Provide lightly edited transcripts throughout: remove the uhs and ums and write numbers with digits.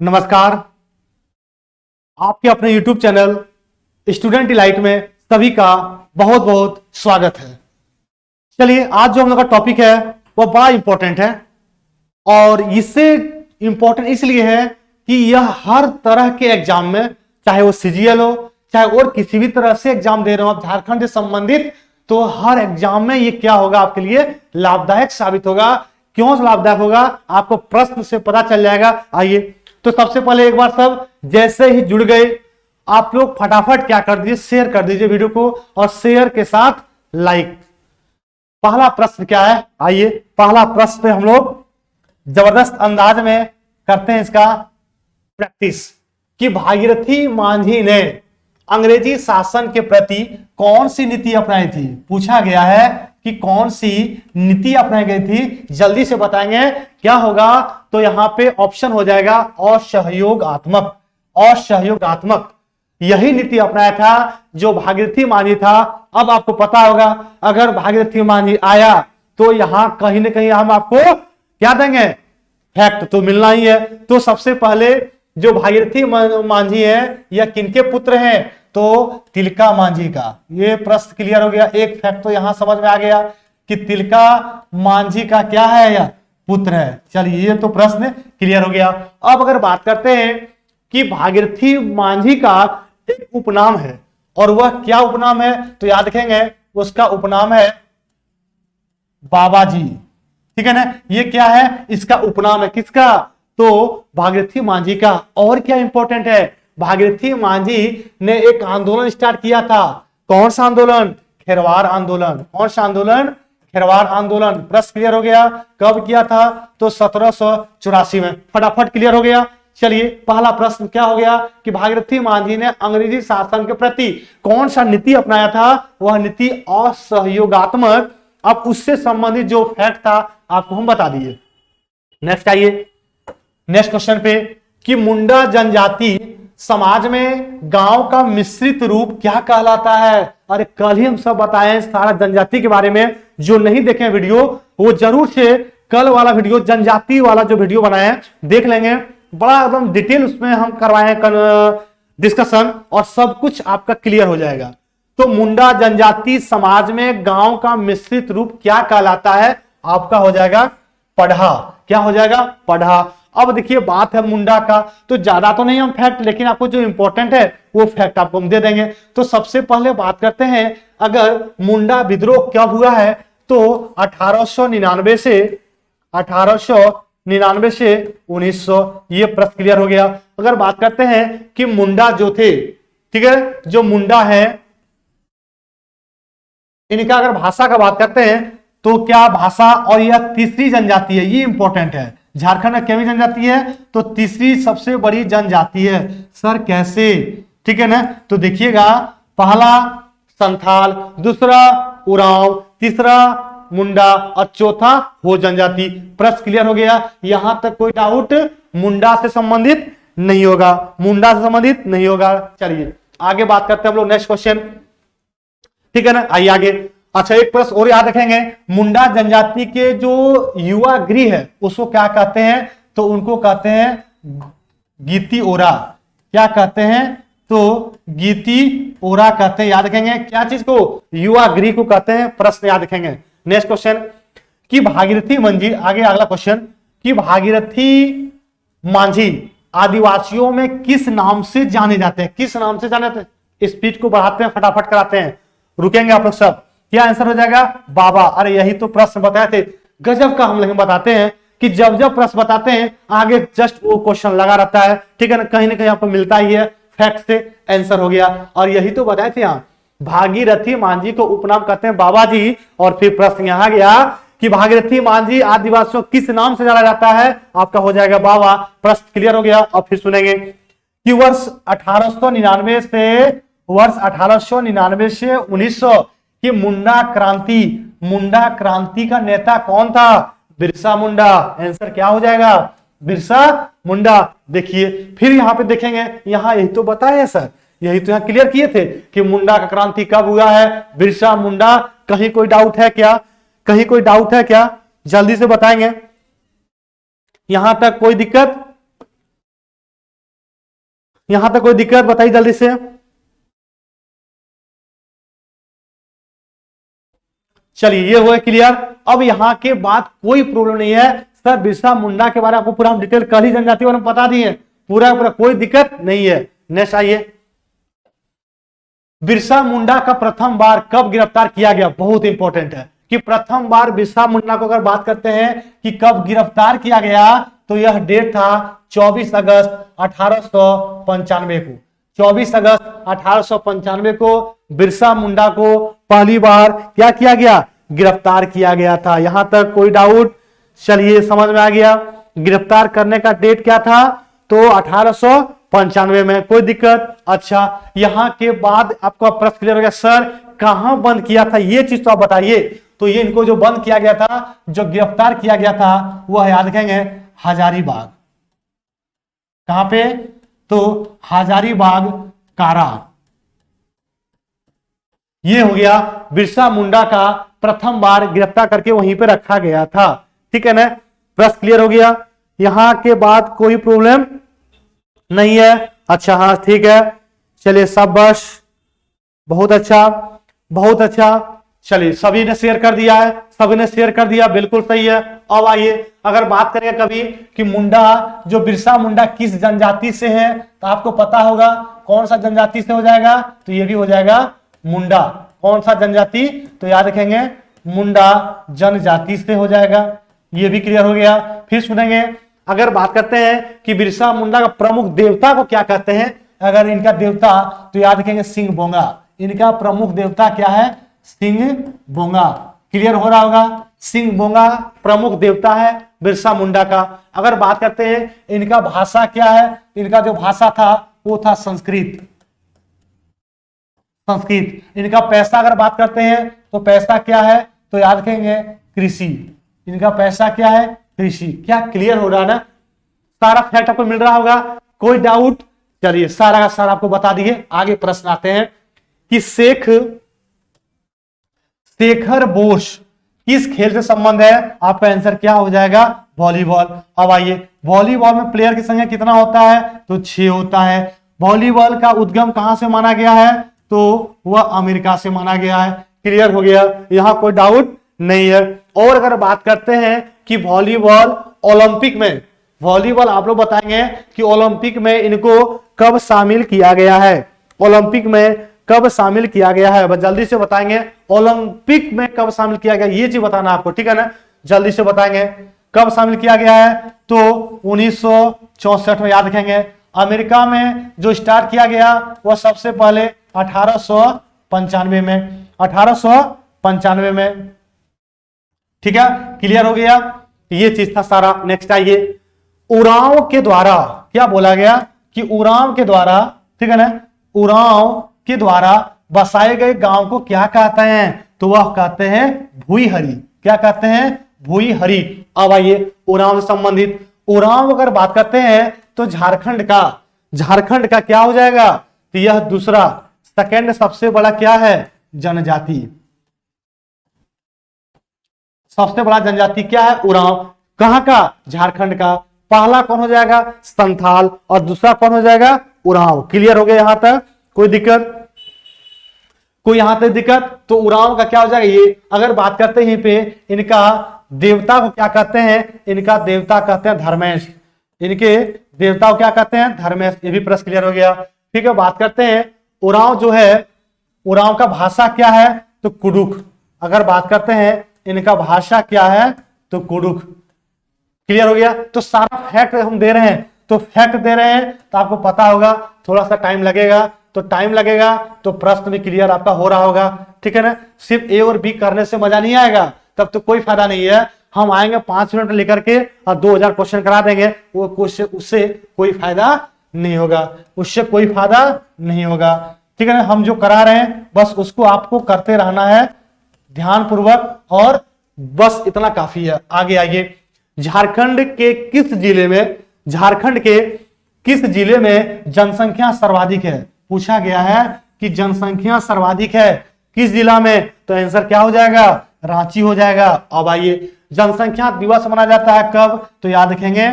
नमस्कार। आपके अपने YouTube चैनल स्टूडेंट डिलाइट में सभी का बहुत बहुत स्वागत है। चलिए, आज जो हम लोग का टॉपिक है वो बड़ा इंपॉर्टेंट है और इससे इंपॉर्टेंट इसलिए है कि यह हर तरह के एग्जाम में, चाहे वो सीजीएल हो, चाहे और किसी भी तरह से एग्जाम दे रहे हो आप झारखंड से संबंधित, तो हर एग्जाम में ये क्या होगा, आपके लिए लाभदायक साबित होगा। क्यों लाभदायक होगा, आपको प्रश्न से पता चल जाएगा। आइए, तो सबसे पहले एक बार सब जैसे ही जुड़ गए आप लोग फटाफट क्या कर दीजिए, शेयर कर दीजिए वीडियो को और शेयर के साथ लाइक। पहला प्रश्न क्या है, आइए पहला प्रश्न पे हम लोग जबरदस्त अंदाज में करते हैं इसका प्रैक्टिस कि भागीरथी मांझी ने अंग्रेजी शासन के प्रति कौन सी नीति अपनाई थी। पूछा गया है कि कौन सी नीति अपनाई गई थी, जल्दी से बताएंगे क्या होगा। तो यहां पे ऑप्शन हो जाएगा असहयोगात्मक। असहयोगात्मक यही नीति अपनाया था जो भागीरथी मांझी था। अब आपको पता होगा अगर भागीरथी मांझी आया तो यहां कहीं ना कहीं हम आपको क्या देंगे, फैक्ट तो मिलना ही है। तो सबसे पहले जो भागीरथी मांझी है यह किनके पुत्र हैं, तो तिलका मांझी का। ये प्रश्न क्लियर हो गया। एक फैक्ट तो यहां समझ में आ गया कि तिलका मांझी का क्या है, यह पुत्र है। चलिए, ये तो प्रश्न क्लियर हो गया। अब अगर बात करते हैं कि भागीरथी मांझी का एक उपनाम है और वह क्या उपनाम है, तो याद रखेंगे उसका उपनाम है बाबाजी। ठीक है ना, ये क्या है, इसका उपनाम है। किसका, तो भागीरथी मांझी का। और क्या इंपॉर्टेंट है, भागीरथी मांझी ने एक आंदोलन स्टार्ट किया था। कौन सा आंदोलन, खेरवार आंदोलन। कौन सा आंदोलन, खेरवार आंदोलन। प्रश्न क्लियर हो गया। कब किया था, तो 1784 में। फटाफट क्लियर हो गया। चलिए, पहला प्रश्न क्या हो गया कि भागीरथी मांझी ने अंग्रेजी शासन के प्रति कौन सा नीति अपनाया था, वह नीति असहयोगात्मक। अब उससे संबंधित जो फैक्ट था आपको हम बता दिए। नेक्स्ट आइए, नेक्स्ट क्वेश्चन पे कि मुंडा जनजाति समाज में गांव का मिश्रित रूप क्या कहलाता है। अरे कल ही हम सब बताए सारा जनजाति के बारे में। जो नहीं देखे वीडियो वो जरूर से कल वाला वीडियो, जनजाति वाला जो वीडियो बनाए देख लेंगे। बड़ा एकदम डिटेल उसमें हम करवाए डिस्कशन और सब कुछ आपका क्लियर हो जाएगा। तो मुंडा जनजाति समाज में गांव का मिश्रित रूप क्या कहलाता है, आपका हो जाएगा पढ़ा। क्या हो जाएगा, पढ़ा। अब देखिए बात है मुंडा का, तो ज्यादा तो नहीं हम फैक्ट, लेकिन आपको जो इंपॉर्टेंट है वो फैक्ट आपको हम दे देंगे। तो सबसे पहले बात करते हैं अगर मुंडा विद्रोह कब हुआ है, तो 1899 से 1900। ये प्रश्न क्लियर हो गया। अगर बात करते हैं कि मुंडा जो थे, ठीक है, जो मुंडा है इनका अगर भाषा का बात करते हैं तो क्या भाषा, और यह तीसरी जनजाति है, ये इंपॉर्टेंट है। झारखंड में क्या जनजाति है, तो तीसरी सबसे बड़ी जनजाति है। सर कैसे, ठीक है ना, तो देखिएगा पहला संथाल, दूसरा उरांव, तीसरा मुंडा और चौथा हो जनजाति। प्रश्न क्लियर हो गया। यहां तक कोई डाउट मुंडा से संबंधित नहीं होगा, मुंडा से संबंधित नहीं होगा। चलिए आगे बात करते हैं हम लोग, नेक्स्ट क्वेश्चन, ठीक है ना। आइए आगे। अच्छा, एक प्रश्न और याद रखेंगे, मुंडा जनजाति के जो युवा गृह है उसको क्या कहते हैं, तो उनको कहते हैं गीती ओरा। क्या कहते हैं, तो गीती ओरा कहते हैं। याद रखेंगे क्या चीज को, युवा गृह को कहते हैं। प्रश्न याद रखेंगे। नेक्स्ट क्वेश्चन कि भागीरथी मांझी, आगे अगला क्वेश्चन कि भागीरथी मांझी आदिवासियों में किस नाम से जाने जाते हैं। किस नाम से जाने जाते हैं, स्पीड को बढ़ाते हैं, फटाफट कराते हैं, रुकेंगे आप लोग सब। क्या आंसर हो जाएगा, बाबा। अरे यही तो प्रश्न बताए थे, गजब का हम लोग बताते हैं कि जब जब प्रश्न बताते हैं आगे जस्ट वो क्वेश्चन लगा रहता है, ठीक है ना, कहीं ना कहीं आपको मिलता ही है। फैक्ट से आंसर हो गया। और यही तो बताए थे यहाँ, भागीरथी मांझी को उपनाम कहते हैं बाबा जी। और फिर प्रश्न यहां गया कि भागीरथी मांझी आदिवासियों किस नाम से जाना जाता है, आपका हो जाएगा बाबा। प्रश्न क्लियर हो गया। और फिर सुनेंगे कि वर्ष 1899 से 1900 कि मुंडा क्रांति का नेता कौन था, बिरसा मुंडा। आंसर क्या हो जाएगा, बिरसा मुंडा। देखिए फिर यहां पे देखेंगे, यहां यही तो बताया सर, यही तो यहां क्लियर किए थे कि मुंडा का क्रांति कब हुआ है, बिरसा मुंडा। कहीं कोई डाउट है क्या, कहीं कोई डाउट है क्या, जल्दी से बताएंगे। यहां तक कोई दिक्कत, यहां तक कोई दिक्कत बताइए जल्दी से। चलिए ये हुआ क्लियर। अब यहां के बाद कोई प्रॉब्लम नहीं है सर, बिरसा मुंडा के बारे में आपको पूरा हम डिटेल कल ही जनजाति और हम बता दिए, पूरा पूरा कोई दिक्कत नहीं है। नेक्स्ट आइए, बिरसा मुंडा का प्रथम बार कब गिरफ्तार किया गया, बहुत इंपॉर्टेंट है कि प्रथम बार बिरसा मुंडा को अगर बात करते हैं कि कब गिरफ्तार किया गया, तो यह डेट था 24 अगस्त 1895 को। 24 अगस्त 1895 को बिरसा मुंडा को पहली बार क्या किया गया, गिरफ्तार किया गया था। यहां तक कोई डाउट? चलिए समझ में आ गया। गिरफ्तार करने का डेट क्या था, तो 1895 में, कोई दिक्कत? अच्छा, यहां के बाद आपका प्रश्न क्लियर हो गया सर कहां बंद किया था, ये चीज तो आप बताइए। तो ये इनको जो बंद किया गया था, जो गिरफ्तार किया गया था, वह याद रखेंगे हजारीबाग। कहां पे, तो हजारीबाग कारा। ये हो गया बिरसा मुंडा का प्रथम बार गिरफ्तार करके वहीं पे रखा गया था। ठीक है ना, प्रश्न क्लियर हो गया। यहां के बाद कोई प्रॉब्लम नहीं है? अच्छा हाँ ठीक है, चलिए सब बस, बहुत अच्छा बहुत अच्छा। चलिए सभी ने शेयर कर दिया है, सभी ने शेयर कर दिया, बिल्कुल सही है। अब आइए अगर बात करें कभी कि मुंडा, जो बिरसा मुंडा किस जनजाति से है, तो आपको पता होगा कौन सा जनजाति से हो जाएगा, तो ये भी हो जाएगा मुंडा। कौन सा जनजाति, तो याद रखेंगे मुंडा जनजाति से हो जाएगा। ये भी क्लियर हो गया। फिर सुनेंगे, अगर बात करते हैं कि बिरसा मुंडा का प्रमुख देवता को क्या कहते हैं, अगर इनका देवता, तो याद रखेंगे सिंह बोंगा। इनका प्रमुख देवता क्या है, सिंह बोंगा। क्लियर हो रहा होगा, सिंह बोंगा प्रमुख देवता है बिरसा मुंडा का। अगर बात करते हैं इनका भाषा क्या है, इनका जो भाषा था वो था संस्कृत। संस्कृत। इनका पैसा अगर बात करते हैं तो पैसा क्या है, तो याद रखेंगे कृषि। इनका पैसा क्या है, कृषि। क्या क्लियर हो रहा है ना, सारा फैक्ट आपको मिल रहा होगा, कोई डाउट? चलिए सारा का सारा आपको बता दिए। आगे प्रश्न आते हैं कि शेखर बोस किस खेल से संबंध है, आपका आंसर क्या हो जाएगा, वॉलीबॉल। अब आइए, वॉलीबॉल में प्लेयर की संख्या कितना होता है, तो 6 होता है। वॉलीबॉल का उद्गम कहां से माना गया है, तो वह अमेरिका से माना गया है। क्लियर हो गया, यहां कोई डाउट नहीं है। और अगर बात करते हैं कि वॉलीबॉल ओलंपिक में, वॉलीबॉल आप लोग बताएंगे कि ओलंपिक में इनको कब शामिल किया गया है, ओलंपिक में कब शामिल किया गया है, बस जल्दी से बताएंगे ओलंपिक में कब शामिल किया गया, ये चीज बताना आपको, ठीक है ना, जल्दी से बताएंगे कब शामिल किया गया है, तो 1964 में। याद रखेंगे अमेरिका में जो स्टार्ट किया गया वह सबसे पहले 1895 में, 1895 में। ठीक है, क्लियर हो गया, ये चीज था सारा। नेक्स्ट आइए, उरांव के द्वारा क्या बोला गया कि उरांव के द्वारा, ठीक है ना, उरांव के द्वारा बसाए गए गांव को क्या कहते हैं, तो वह कहते हैं भुईहरी। क्या कहते हैं, भुईहरी। अब आइए उरांव से संबंधित, उरांव अगर बात करते हैं तो झारखंड का क्या हो जाएगा, तो यह दूसरा सेकंड सबसे बड़ा क्या है, जनजाति। सबसे बड़ा जनजाति क्या है, उरांव। कहां का, झारखंड का। पहला कौन हो जाएगा, संथाल, और दूसरा कौन हो जाएगा, उरांव। क्लियर हो गया यहां तक, कोई दिक्कत? कोई यहां तक दिक्कत? तो उरांव का क्या हो जाएगा ये। अगर बात करते हैं पे इनका देवता को क्या कहते हैं, इनका देवता कहते हैं धर्मेश। इनके देवता को क्या कहते हैं, धर्मेश। ये भी प्रश्न क्लियर हो गया। ठीक है, बात करते हैं उरांव जो है, उरांव का भाषा क्या है, तो कुडुख। अगर बात करते हैं इनका भाषा क्या है, तो कुडुख। क्लियर हो गया। तो सारा फैक्ट हम दे रहे हैं, तो फैक्ट दे रहे हैं तो आपको पता होगा, थोड़ा सा टाइम लगेगा, तो टाइम लगेगा तो प्रश्न भी क्लियर आपका हो रहा होगा। ठीक है ना, सिर्फ ए और बी करने से मजा नहीं आएगा, तब तो कोई फायदा नहीं है। हम आएंगे 5 मिनट लेकर के और 2000 क्वेश्चन करा देंगे, वो उससे कोई फायदा नहीं होगा, उससे कोई फायदा नहीं होगा। ठीक है ना, हम जो करा रहे हैं बस उसको आपको करते रहना है ध्यान पूर्वक, और बस इतना काफी है। आगे आइए, झारखंड के किस जिले में, झारखंड के किस जिले में जनसंख्या सर्वाधिक है, पूछा गया है कि जनसंख्या सर्वाधिक है किस जिला में, तो आंसर क्या हो जाएगा, रांची हो जाएगा। अब आइए, जनसंख्या दिवस मनाया जाता है कब, तो याद रखेंगे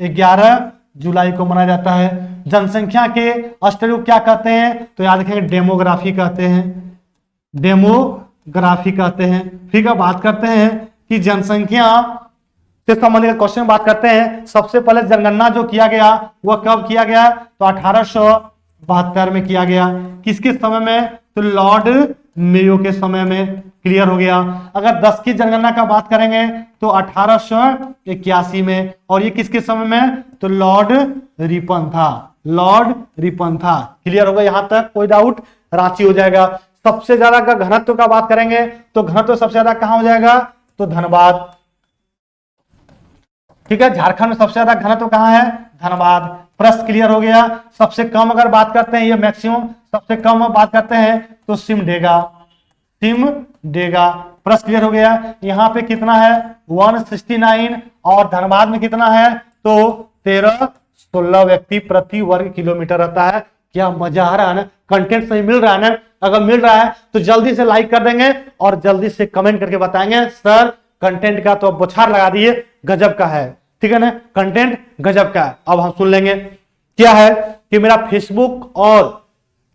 11 जुलाई को मनाया जाता है। जनसंख्या के अष्टक को क्या कहते हैं, तो याद रखेंगे डेमोग्राफी कहते हैं, डेमोग्राफी कहते हैं। ठीक है, बात करते हैं कि जनसंख्या से संबंधित क्वेश्चन बात करते हैं। सबसे पहले जनगणना जो किया गया वह कब किया गया, तो 1872 में किया गया। किसके समय में, तो लॉर्ड मेयो के समय में। क्लियर हो गया। अगर 10 की जनगणना का बात करेंगे तो 1881 में, और ये किसके समय में, तो लॉर्ड रिपन था, लॉर्ड रिपन था। क्लियर होगा यहां तक, कोई डाउट, रांची हो जाएगा। सबसे ज्यादा का घनत्व का बात करेंगे तो घनत्व सबसे ज्यादा कहां हो जाएगा, तो धनबाद। ठीक है, झारखंड में सबसे ज्यादा घनत्व कहां है, धनबाद। प्रश्न क्लियर हो गया। सबसे कम अगर बात करते हैं, ये मैक्सिमम, सबसे कम बात करते हैं तो सिमडेगा, सिमडेगा। प्रश्न क्लियर हो गया। यहाँ पे कितना है, 169, और धनबाद में कितना है, तो 1316 व्यक्ति प्रति वर्ग किलोमीटर रहता है। क्या मजा आ रहा है ना, कंटेंट सही मिल रहा है ना। अगर मिल रहा है तो जल्दी से लाइक कर देंगे और जल्दी से कमेंट करके बताएंगे सर कंटेंट का तो बौछार लगा दिए, गजब का है। ठीक है ना, कंटेंट गजब का है। अब हम सुन लेंगे क्या है कि मेरा फेसबुक और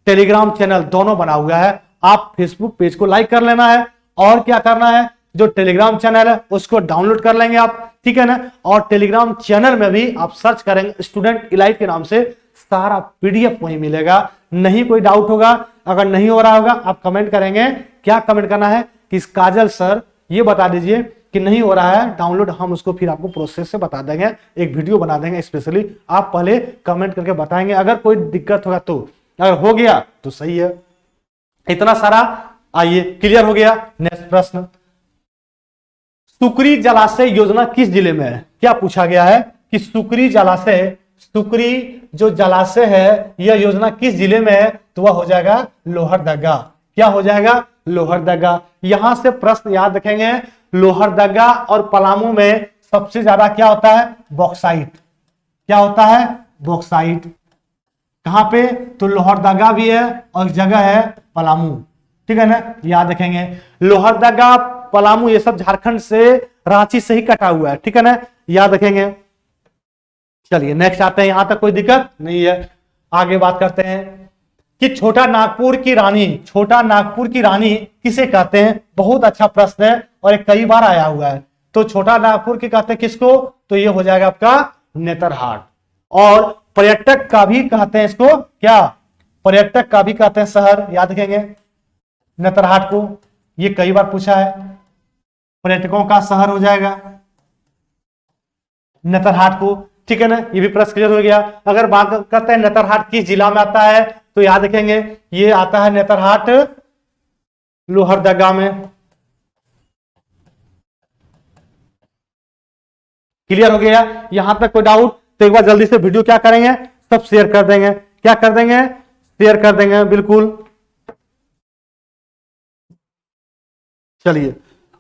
टेलीग्राम चैनल दोनों बना हुआ है। आप फेसबुक पेज को लाइक कर लेना है और क्या करना है, जो टेलीग्राम चैनल है उसको डाउनलोड कर लेंगे आप। ठीक है ना, और टेलीग्राम चैनल में भी आप सर्च करेंगे स्टूडेंट इलाइट के नाम से, सारा पीडीएफ वहीं मिलेगा। नहीं कोई डाउट होगा, अगर नहीं हो रहा होगा आप कमेंट करेंगे। क्या कमेंट करना है कि काजल सर ये बता दीजिए कि नहीं हो रहा है डाउनलोड, हम उसको फिर आपको प्रोसेस से बता देंगे, एक वीडियो बना देंगे स्पेशली। आप पहले कमेंट करके बताएंगे, अगर कोई दिक्कत होगा तो, अगर हो गया तो सही है। इतना सारा, आइए क्लियर हो गया। नेक्स्ट प्रश्न, सुकरी जलाशय योजना किस जिले में है। क्या पूछा गया है कि सुकरी जलाशय, सुकरी जो जलाशय है यह योजना किस जिले में है, तो वह हो जाएगा लोहरदगा। क्या हो जाएगा, लोहरदगा। यहां से प्रश्न याद रखेंगे, लोहरदगा और पलामू में सबसे ज्यादा क्या होता है, बॉक्साइट। क्या होता है, बॉक्साइट। कहां पे, तो लोहरदगा भी है और जगह है पलामू। ठीक है ना, याद रखेंगे। लोहरदगा, पलामू ये सब झारखंड से, रांची से ही कटा हुआ है। ठीक है ना, याद रखेंगे। चलिए नेक्स्ट आते हैं, यहां तक कोई दिक्कत नहीं है। आगे बात करते हैं कि छोटा नागपुर की रानी, छोटा नागपुर की रानी किसे कहते हैं। बहुत अच्छा प्रश्न है और एक कई बार आया हुआ है। तो छोटा नागपुर की कहते हैं किसको, तो ये हो जाएगा आपका नेतरहाट। और पर्यटक का भी कहते हैं इसको, क्या, पर्यटक का भी कहते हैं शहर। याद रखेंगे नेतरहाट को, ये कई बार पूछा है। पर्यटकों का शहर हो जाएगा नेतरहाट को। ठीक है ना, ये भी प्रश्न क्लियर हो गया। अगर बात करते हैं नेतरहाट किस जिला में आता है, तो याद रखेंगे ये आता है नेतरहाट लोहरदगा में। क्लियर हो गया यहां तक, कोई डाउट तो एक बार जल्दी से वीडियो क्या करेंगे, सब शेयर कर देंगे। क्या कर देंगे, शेयर कर देंगे, बिल्कुल। चलिए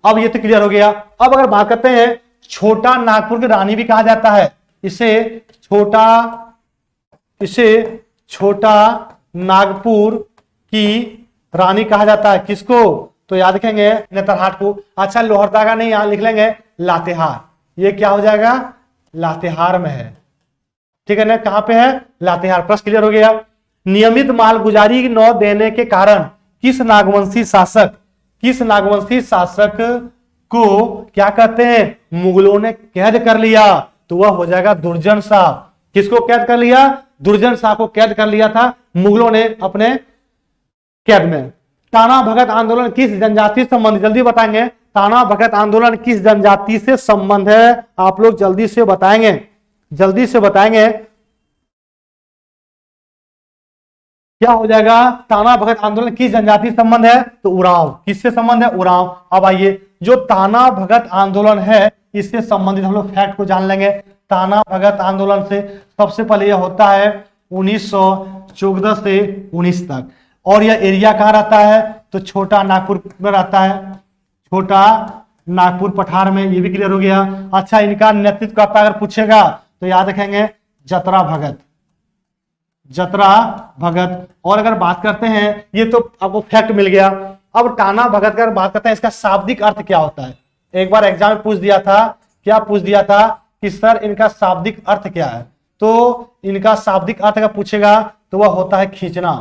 अब ये तो क्लियर हो गया। अब अगर बात करते हैं छोटा नागपुर की रानी भी कहा जाता है, इसे छोटा नागपुर की रानी कहा जाता है। किसको, तो याद रखेंगे नेतरहाट को। अच्छा लोहरदगा नहीं, यहां लिख लेंगे लातेहार। ये क्या हो जाएगा, लातेहार में है। ठीक है ना, कहां पे है, लातेहार। प्रश्न क्लियर हो गया। नियमित मालगुजारी न देने के कारण किस नागवंशी शासक को क्या कहते हैं, मुगलों ने कैद कर लिया, तो वह हो जाएगा दुर्जन शाह। किसको कैद कर लिया, दुर्जन शाह को कैद कर लिया था मुगलों ने अपने कैद में। ताना भगत आंदोलन किस जनजाति से संबंधित, जल्दी बताएंगे। ताना भगत आंदोलन किस जनजाति से संबंध है, आप लोग जल्दी से बताएंगे, जल्दी से बताएंगे। क्या हो जाएगा, ताना भगत आंदोलन किस जनजाति से संबंध है, तो उरांव। किससे संबंध है, उरांव। अब आइए जो ताना भगत आंदोलन है इससे संबंधित हम लोग फैक्ट को जान लेंगे। ताना भगत आंदोलन से सबसे पहले यह होता है 1914 से 19 तक, और यह एरिया कहाँ रहता है, तो छोटा नागपुर में रहता है, छोटा नागपुर पठार में। ये भी क्लियर हो गया। अच्छा इनका नेतृत्व करता अगर पूछेगा तो याद रखेंगे जतरा भगत, जतरा भगत। और अगर बात करते हैं, ये तो आपको फैक्ट मिल गया। अब ताना भगत का बात करते हैं, इसका शाब्दिक अर्थ क्या होता है। एक बार एग्जाम में पूछ दिया था, क्या पूछ दिया था कि सर इनका शाब्दिक अर्थ क्या है, तो इनका शाब्दिक अर्थ अगर पूछेगा तो वह होता है खींचना।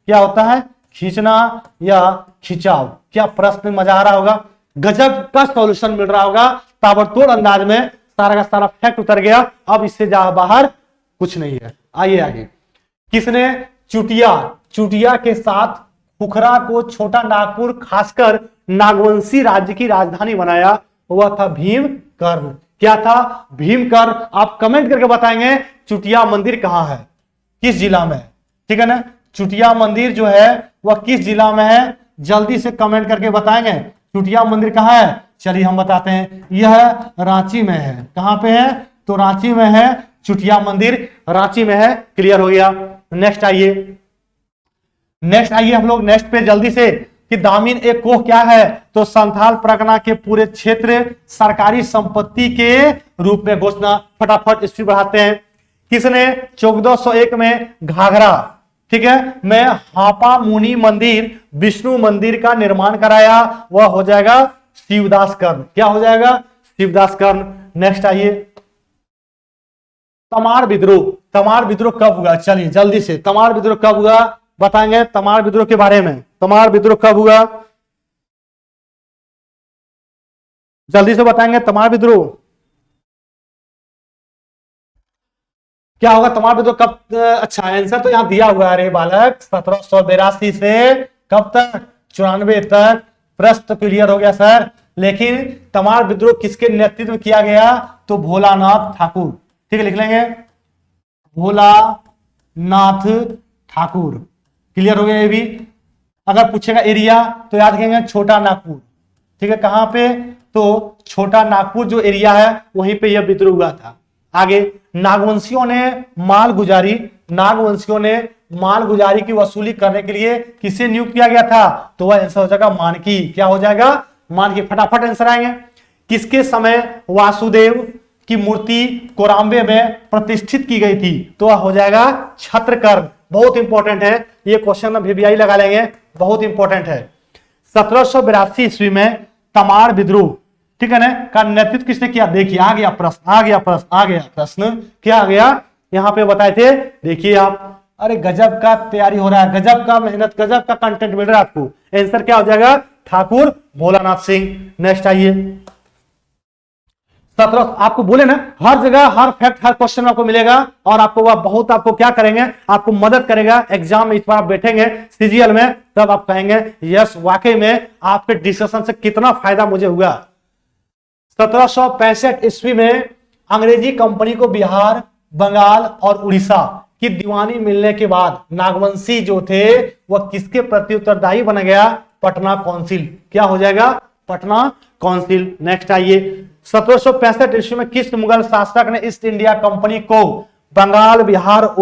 क्या होता है? खींचना या खिंचाव। क्या प्रश्न मजा आ रहा होगा? गजब का सॉल्यूशन मिल रहा होगा, ताबड़तोड़ अंदाज में सारा का सारा फैक्ट उतर गया। अब इससे जा बाहर कुछ नहीं है। आइए आगे। किसने चुटिया के साथ खुखरा को छोटा नागपुर खासकर नागवंशी राज्य की राजधानी बनाया? वह था भीमकर्ण। क्या था? भीमकर्ण। आप कमेंट करके बताएंगे चुटिया मंदिर कहां है, किस जिला में है, ठीक है ना। चुटिया मंदिर जो है वह किस जिला में है, जल्दी से कमेंट करके बताएंगे चुटिया मंदिर कहां है। चलिए हम बताते हैं, यह रांची में है। कहां पे है? तो रांची में है। चुटिया मंदिर रांची में है। क्लियर हो गया। नेक्स्ट आइए हम लोग नेक्स्ट पे जल्दी से कि दामिन एक कोह क्या है? तो संथाल परगना के पूरे क्षेत्र सरकारी संपत्ति के रूप में घोषणा। फटाफट स्पीड बढ़ाते हैं। किसने 1401 में घाघरा, ठीक है, मैं हापा मुनि मंदिर विष्णु मंदिर का निर्माण कराया? वह हो जाएगा शिवदास कर्ण। क्या हो जाएगा? शिवदास कर्ण। नेक्स्ट आइए, तमार विद्रोह कब हुआ? चलिए जल्दी से, तमार विद्रोह कब हुआ बताएंगे तमार विद्रोह के बारे में। तमार विद्रोह कब हुआ? जल्दी से बताएंगे तमार विद्रोह क्या होगा। तमार विद्रोह कब? अच्छा आंसर तो यहां दिया हुआ है रे बालक, 1782 से कब तक? 94 तक। प्रश्न क्लियर हो गया सर। लेकिन तमार विद्रोह किसके नेतृत्व में किया गया? तो भोलानाथ ठाकुर। ठीक है, लिख लेंगे भोलानाथ ठाकुर। क्लियर हो गया ये भी। अगर पूछेगा एरिया तो याद रखेंगे छोटा नागपुर। ठीक है, कहां पे? तो छोटा नागपुर जो एरिया है वहीं पे यह विद्रोह हुआ था। आगे, नागवंशियों ने माल गुजारी की वसूली करने के लिए किसे नियुक्त किया गया था? तो वह आंसर हो जाएगा मानकी। क्या हो जाएगा? मानकी। फटाफट आंसर आएंगे। किसके समय वासुदेव की मूर्ति कोराम्बे में प्रतिष्ठित की गई थी? तो वह हो जाएगा छत्रकर्ण। बहुत इंपॉर्टेंट है ये क्वेश्चन, में वीवीआई लगा लेंगे, बहुत इंपॉर्टेंट है। 1782 ईस्वी में तमार विद्रोह, ठीक है ना, का नेतृत्व किसने किया? देखिए आ गया प्रश्न। क्या आ गया यहां पे बताए थे? देखिए आप, अरे गजब का तैयारी हो रहा है, गजब का मेहनत, गजब का कंटेंट मिल रहा है आपको। आंसर क्या हो जाएगा? ठाकुर भोलानाथ सिंह। नेक्स्ट आइए, 17 आपको बोले ना हर जगह हर फैक्ट हर क्वेश्चन आपको मिलेगा और आपको वह बहुत आपको क्या करेंगे, आपको मदद करेगा। एग्जाम में इस बार आप बैठेंगे सीजीएल में तब आप कहेंगे यस वाकई में आपके डिस्कशन से कितना फायदा मुझे हुआ। 1765 ईस्वी में अंग्रेजी कंपनी को बिहार, बंगाल और उड़ीसा की दीवानी मिलने के बाद नागवंशी जो थे वह किसके प्रति उत्तरदायी बन गया? पटना काउंसिल। क्या हो जाएगा? पटना काउंसिल। नेक्स्ट आइए, 1765 ईस्वी में किस मुगल शासक ने ईस्ट इंडिया कंपनी को बंगाल, बिहार और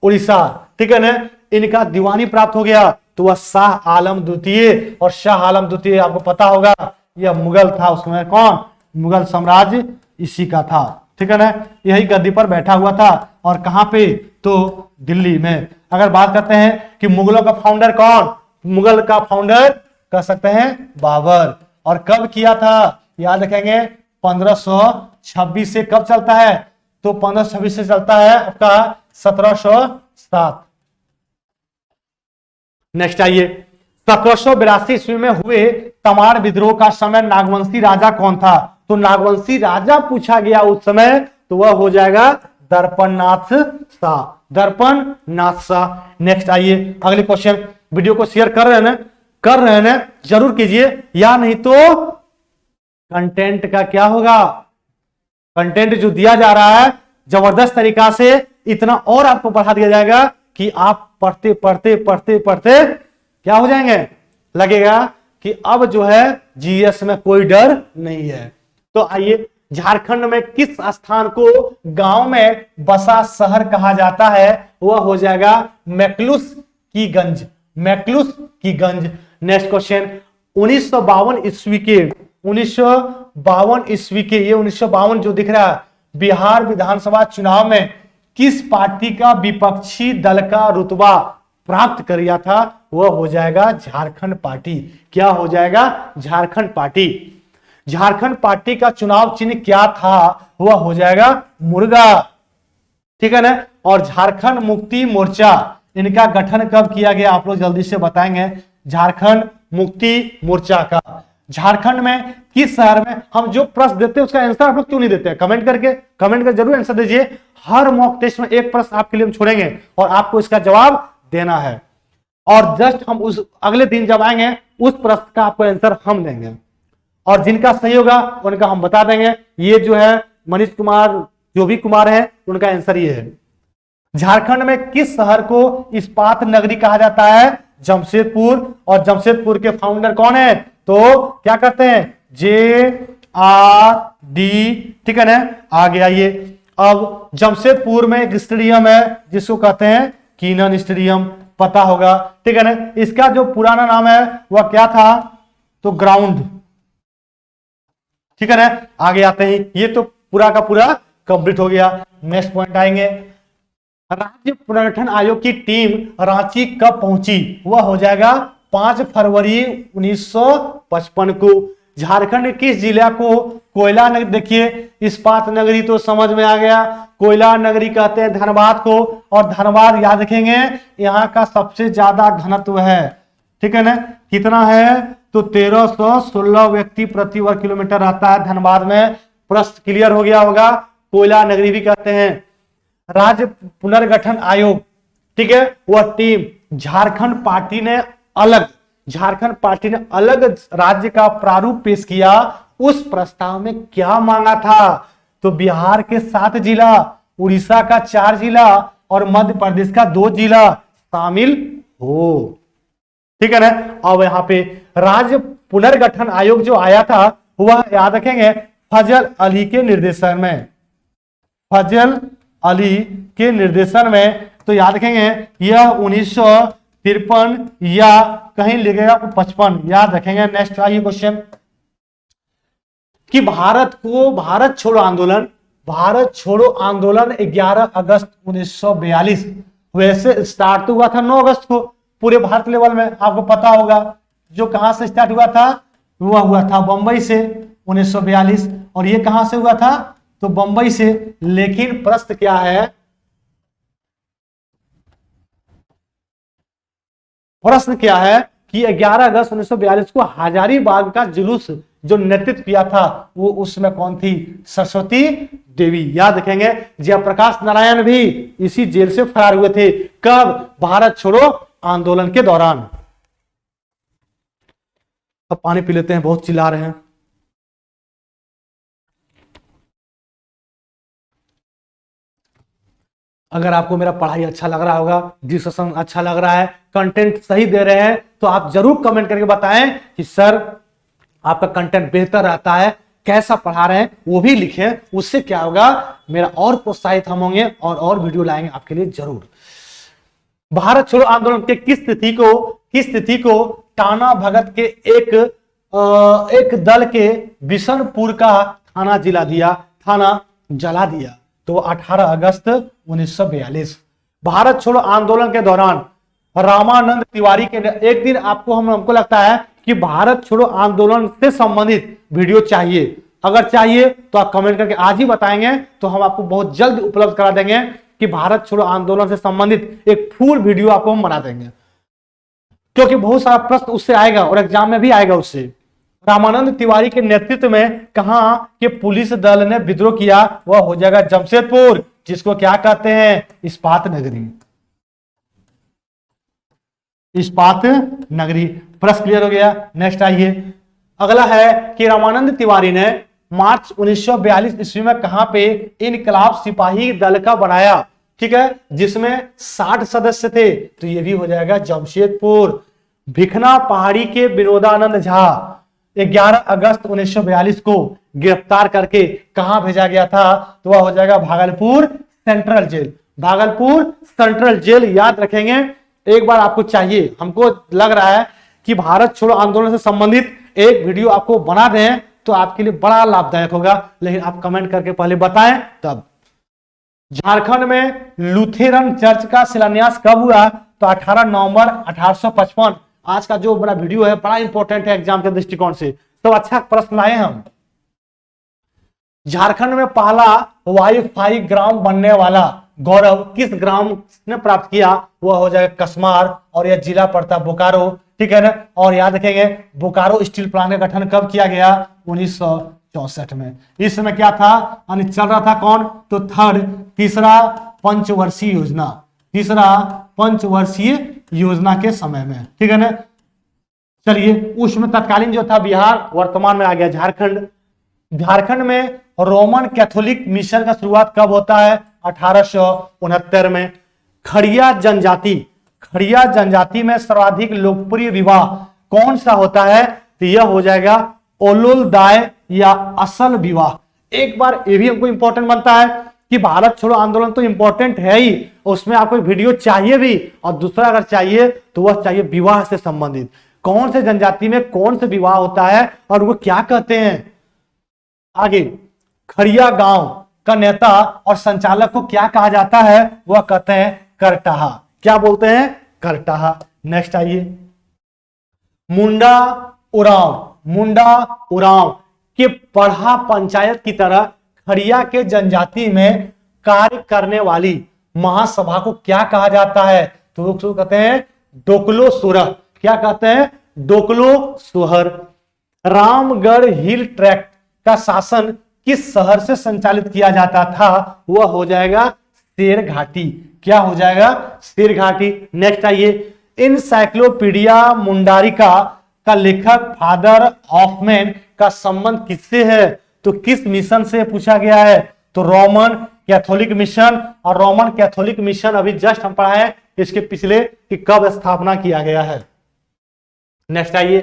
उड़ीसा, ठीक है ना, इनका दीवानी प्राप्त हो गया? तो वह शाह आलम द्वितीय। और शाह आलम द्वितीय आपको पता होगा यह मुगल था, उसमें कौन? मुगल साम्राज्य इसी का था, ठीक है ना, यही गद्दी पर बैठा हुआ था। और कहां पे? तो दिल्ली में। अगर बात करते हैं कि मुगलों का फाउंडर कौन? मुगल का फाउंडर कह सकते हैं बाबर। और कब किया था? याद रखेंगे 1526 से। कब चलता है? तो 1526 से चलता है आपका 1707। नेक्स्ट आइए, 1782 ईस्वी में हुए तमार विद्रोह का समय नागवंशी राजा कौन था? तो नागवंशी राजा पूछा गया उस समय, तो वह हो जाएगा दर्पणनाथ शाह। नेक्स्ट आइए, अगले क्वेश्चन। वीडियो को शेयर कर रहे हैं ना, जरूर कीजिए, या नहीं तो कंटेंट का क्या होगा? कंटेंट जो दिया जा रहा है जबरदस्त तरीका से इतना और आपको बढ़ा दिया जाएगा कि आप पढ़ते क्या हो जाएंगे? लगेगा कि अब जो है जीएस में कोई डर नहीं है। तो आइए, झारखंड में किस स्थान को गांव में बसा शहर कहा जाता है? वह हो जाएगा मैक्लुस की गंज। नेक्स्ट क्वेश्चन, 1952 ईस्वी के ये 1952 जो दिख रहा है, बिहार विधानसभा चुनाव में किस पार्टी का विपक्षी दल का रुतबा प्राप्त कर लिया था? वह हो जाएगा झारखंड पार्टी। क्या हो जाएगा? झारखंड पार्टी। झारखंड पार्टी का चुनाव चिन्ह क्या था, वह हो जाएगा मुर्गा, ठीक है ना। और झारखंड मुक्ति मोर्चा, इनका गठन कब किया गया, आप लोग जल्दी से बताएंगे। झारखंड मुक्ति मोर्चा का झारखंड में किस शहर में, हम जो प्रश्न देते हैं उसका आंसर आप लोग क्यों नहीं देते हैं, कमेंट कर जरूर आंसर दीजिए। हर मॉक टेस्ट में एक प्रश्न आपके लिए हम छोड़ेंगे और आपको इसका जवाब देना है, और जस्ट हम उस अगले दिन जब आएंगे उस प्रश्न का आपको आंसर हम देंगे, और जिनका सही होगा उनका हम बता देंगे। ये जो है मनीष कुमार, जो भी कुमार है, उनका आंसर ये है। झारखंड में किस शहर को इस्पात नगरी कहा जाता है, जमशेदपुर, और जमशेदपुर के फाउंडर कौन है, तो क्या कहते हैं, JRD, ठीक है ना। आगे आइए, अब जमशेदपुर में एक स्टेडियम है जिसको कहते हैं कीनन स्टेडियम, पता होगा, ठीक है ना। इसका जो पुराना नाम है वह क्या था, तो ग्राउंड, ठीक है ना। आगे आते हैं, ये तो पूरा का पूरा कंप्लीट हो गया। नेक्स्ट पॉइंट आएंगे, राज्य पुनर्गठन आयोग की टीम रांची कब पहुंची, वह हो जाएगा 5 फरवरी 1955 को। झारखंड के किस जिला को कोयला नगरी, देखिए इस्पात नगरी तो समझ में आ गया, कोयला नगरी कहते हैं धनबाद को, और धनबाद याद रखेंगे यहाँ का सबसे ज्यादा घनत्व है, ठीक है ना। कितना है, तो 1316 व्यक्ति प्रति वर्ग किलोमीटर आता है धनबाद में। प्रश्न क्लियर हो गया होगा, कोयला नगरी भी कहते हैं। राज्य पुनर्गठन आयोग, ठीक है, वह टीम झारखंड पार्टी ने अलग राज्य का प्रारूप पेश किया। उस प्रस्ताव में क्या मांगा था, तो बिहार के 7 जिला, उड़ीसा का 4 जिला और मध्य प्रदेश का 2 जिला शामिल हो, ठीक है ना। अब यहाँ पे राज्य पुनर्गठन आयोग जो आया था वह याद रखेंगे फजल अली के निर्देशन में, फजल अली के निर्देशन में, तो याद रखेंगे यह 1953 या कहीं लिखेगा 55, याद रखेंगे। नेक्स्ट आइए क्वेश्चन, कि भारत छोड़ो आंदोलन 11 अगस्त 1942 वैसे स्टार्ट तो हुआ था 9 अगस्त को पूरे भारत लेवल में, आपको पता होगा। जो कहां से स्टार्ट हुआ था, वह हुआ था बंबई से 1942, और ये कहां से हुआ था, तो बंबई से। लेकिन प्रश्न क्या है, कि 11 अगस्त 1942 को हजारीबाग का जुलूस जो नेतृत्व किया था वो उसमें कौन थी, सरस्वती देवी, याद रखेंगे। जयप्रकाश नारायण भी इसी जेल से फरार हुए थे, कब, भारत छोड़ो आंदोलन के दौरान। अब पानी पी लेते हैं, बहुत चिल्ला रहे हैं। अगर आपको मेरा पढ़ाई अच्छा लग रहा होगा, डिस्कशन अच्छा लग रहा है, कंटेंट सही दे रहे हैं, तो आप जरूर कमेंट करके बताएं कि सर आपका कंटेंट बेहतर रहता है, कैसा पढ़ा रहे हैं वो भी लिखें। उससे क्या होगा, मेरा और प्रोत्साहित हम होंगे और वीडियो लाएंगे आपके लिए जरूर। भारत छोड़ो आंदोलन के किस तिथि को टाना भगत के एक दल के बिशनपुर का थाना जला दिया, तो 18 अगस्त 1942। भारत छोड़ो आंदोलन के दौरान रामानंद तिवारी के, एक दिन हमको लगता है कि भारत छोड़ो आंदोलन से संबंधित वीडियो चाहिए, अगर चाहिए तो आप कमेंट करके आज ही बताएंगे, तो हम आपको बहुत जल्द उपलब्ध करा देंगे कि भारत छोड़ो आंदोलन से संबंधित एक फुल वीडियो आपको हम बना देंगे, क्योंकि बहुत सारा प्रश्न उससे आएगा और एग्जाम में भी आएगा उससे। रामानंद तिवारी के नेतृत्व में कहां के पुलिस दल ने विद्रोह किया, वह हो जाएगा जमशेदपुर, जिसको क्या कहते हैं, इस्पात नगरी। प्रश्न क्लियर हो गया। नेक्स्ट आइए, अगला है कि रामानंद तिवारी ने मार्च 1942 ईस्वी में कहां पे इनकलाब सिपाही दल का बनाया, ठीक है, जिसमें 60 सदस्य थे, तो ये भी हो जाएगा जमशेदपुर। भिखना पहाड़ी के विनोदानंद झा 11 अगस्त 1942 को गिरफ्तार करके कहां भेजा गया था, तो वह हो जाएगा भागलपुर सेंट्रल जेल। याद रखेंगे, एक बार आपको चाहिए, हमको लग रहा है कि भारत छोड़ो आंदोलन से संबंधित एक वीडियो आपको बना दें तो आपके लिए बड़ा लाभदायक होगा, लेकिन आप कमेंट करके पहले बताएं तब। झारखंड में लुथेरन चर्च का शिलान्यास कब हुआ, तो 18 नवंबर 1855। आज का जो बड़ा वीडियो है बड़ा इंपॉर्टेंट है एग्जाम के दृष्टिकोण से, सब अच्छा प्रश्न लाए हम। झारखंड में पहला वाईफाई ग्राम बनने वाला गौरव किस ग्राम ने प्राप्त किया? वह हो जाएगा कसमार, और यह जिला पड़ता बोकारो, ठीक है ना। और याद रखेंगे बोकारो स्टील प्लांट का गठन कब किया गया? 1964 में। इस समय क्या था? चल रहा था कौन? तो तीसरा पंचवर्षीय योजना, तीसरा पंचवर्षीय योजना के समय में, ठीक है ना। चलिए, उसमें तत्कालीन जो था बिहार, वर्तमान में आ गया झारखंड। झारखंड में रोमन कैथोलिक मिशन का शुरुआत कब होता है? 1869 में। खड़िया जनजाति, खड़िया जनजाति में सर्वाधिक लोकप्रिय विवाह कौन सा होता है? तो यह हो जाएगा ओलुलदाय या असल विवाह। एक बार ये भी हमको इंपॉर्टेंट बनता है कि भारत छोड़ो आंदोलन तो इंपॉर्टेंट है ही, उसमें आपको वीडियो चाहिए भी, और दूसरा अगर चाहिए तो वह चाहिए विवाह से संबंधित। कौन से जनजाति में कौन से विवाह होता है और वो क्या कहते हैं? आगे, खड़िया गांव का नेता और संचालक को क्या कहा जाता है? वह कहते हैं करटाहा। क्या बोलते हैं? करटाहा। नेक्स्ट आइए, मुंडा उरांव, मुंडा उरांव के पढ़ा पंचायत की तरह खड़िया के जनजाति में कार्य करने वाली महासभा को क्या कहा जाता है? तो लोग कहते हैं डोकलो सुरह। क्या कहते हैं? डोकलो सुहर। रामगढ़ हिल ट्रैक्ट का शासन किस शहर से संचालित किया जाता था? वह हो जाएगा शेरघाटी। क्या हो जाएगा? शेरघाटी। नेक्स्ट आइए, इनसाइक्लोपीडिया मुंडारिका का लेखक फादर हॉफमैन का संबंध किससे है? तो किस मिशन से पूछा गया है? तो रोमन कैथोलिक मिशन। और रोमन कैथोलिक मिशन अभी जस्ट हम पढ़ा है इसके पिछले कि कब स्थापना किया गया है। नेक्स्ट आइए,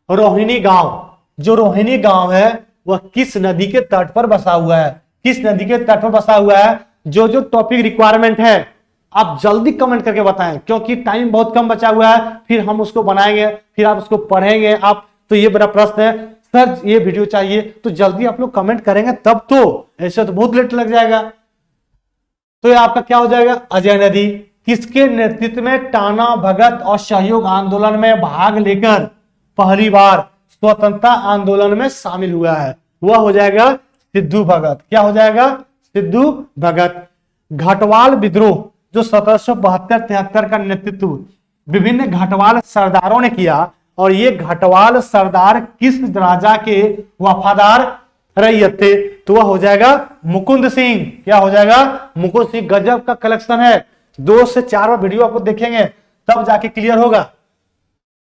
रोहिणी गांव, जो रोहिणी गांव है वह किस नदी के तट पर बसा हुआ है? किस नदी के तट पर बसा हुआ है? जो जो टॉपिक रिक्वायरमेंट है आप जल्दी कमेंट करके बताएं, क्योंकि टाइम बहुत कम बचा हुआ है, फिर हम उसको बनाएंगे, फिर आप उसको पढ़ेंगे। आप तो ये बड़ा प्रश्न है सर, ये वीडियो चाहिए, तो जल्दी आप लोग कमेंट करेंगे तब तो, ऐसे तो बहुत लेट लग जाएगा। तो ये आपका क्या हो जाएगा? अजय नदी। किसके नेतृत्व में टाना भगत और सहयोग आंदोलन में भाग लेकर पहली बार स्वतंत्रता आंदोलन में शामिल हुआ है? वह हो जाएगा सिद्धू भगत। क्या हो जाएगा? सिद्धू भगत। घाटवाल विद्रोह जो 1772-73 का नेतृत्व विभिन्न घाटवाल सरदारों ने किया, और ये घाटवाल सरदार किस राजा के वफादार रैयत थे? तो वह हो जाएगा मुकुंद सिंह। क्या हो जाएगा? मुकुंद सिंह। गजब का कलेक्शन है, 2 से 4 बार वीडियो आपको देखेंगे तब जाके क्लियर होगा।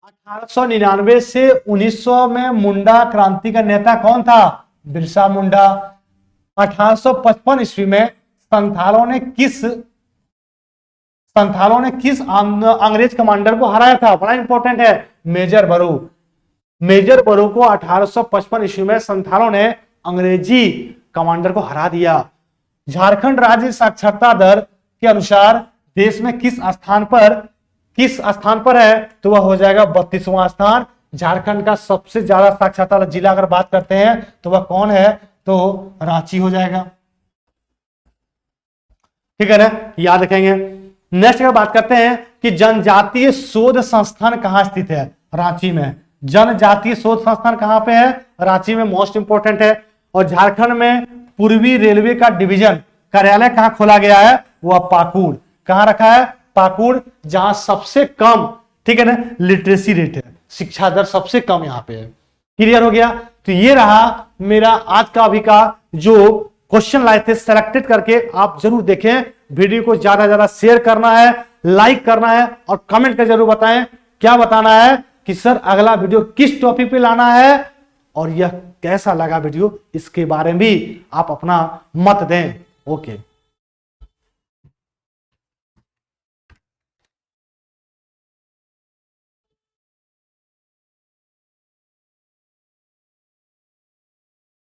1899 से 1900 में मुंडा क्रांति का नेता कौन था? बिरसा मुंडा। 1855 ईस्वी में संथालों ने किस अंग्रेज कमांडर को हराया था? बड़ा इंपॉर्टेंट है, मेजर बरू। मेजर बरू को 1855 ईस्वी में संथालों ने अंग्रेजी कमांडर को हरा दिया। झारखंड राज्य साक्षरता दर के अनुसार देश में किस स्थान पर है? तो वह हो जाएगा 32वां स्थान। झारखंड का सबसे ज्यादा साक्षरता जिला अगर बात करते हैं तो वह कौन है? तो रांची हो जाएगा। ठीक है ना, याद रखेंगे। नेक्स्ट अगर बात करते हैं कि जनजातीय शोध संस्थान कहां स्थित है? रांची में। जनजातीय शोध संस्थान कहां पे है? रांची में, मोस्ट इंपोर्टेंट है। और झारखंड में पूर्वी रेलवे का डिवीजन कार्यालय कहां खोला गया है? वह पाकुड़। कहां रखा है? पाकुड़, जहां सबसे कम, ठीक है ना, लिटरेसी रेट है, शिक्षा दर सबसे कम यहां पे है। क्लियर हो गया? तो ये रहा मेरा आज का अभी का जो क्वेश्चन लाए थे सेलेक्टेड करके, आप जरूर देखें। वीडियो को ज्यादा ज्यादा शेयर करना है, लाइक करना है, और कमेंट कर जरूर बताएं क्या बताना है कि सर अगला वीडियो किस टॉपिक पे लाना है, और यह कैसा लगा वीडियो, इसके बारे में भी आप अपना मत दें। ओके।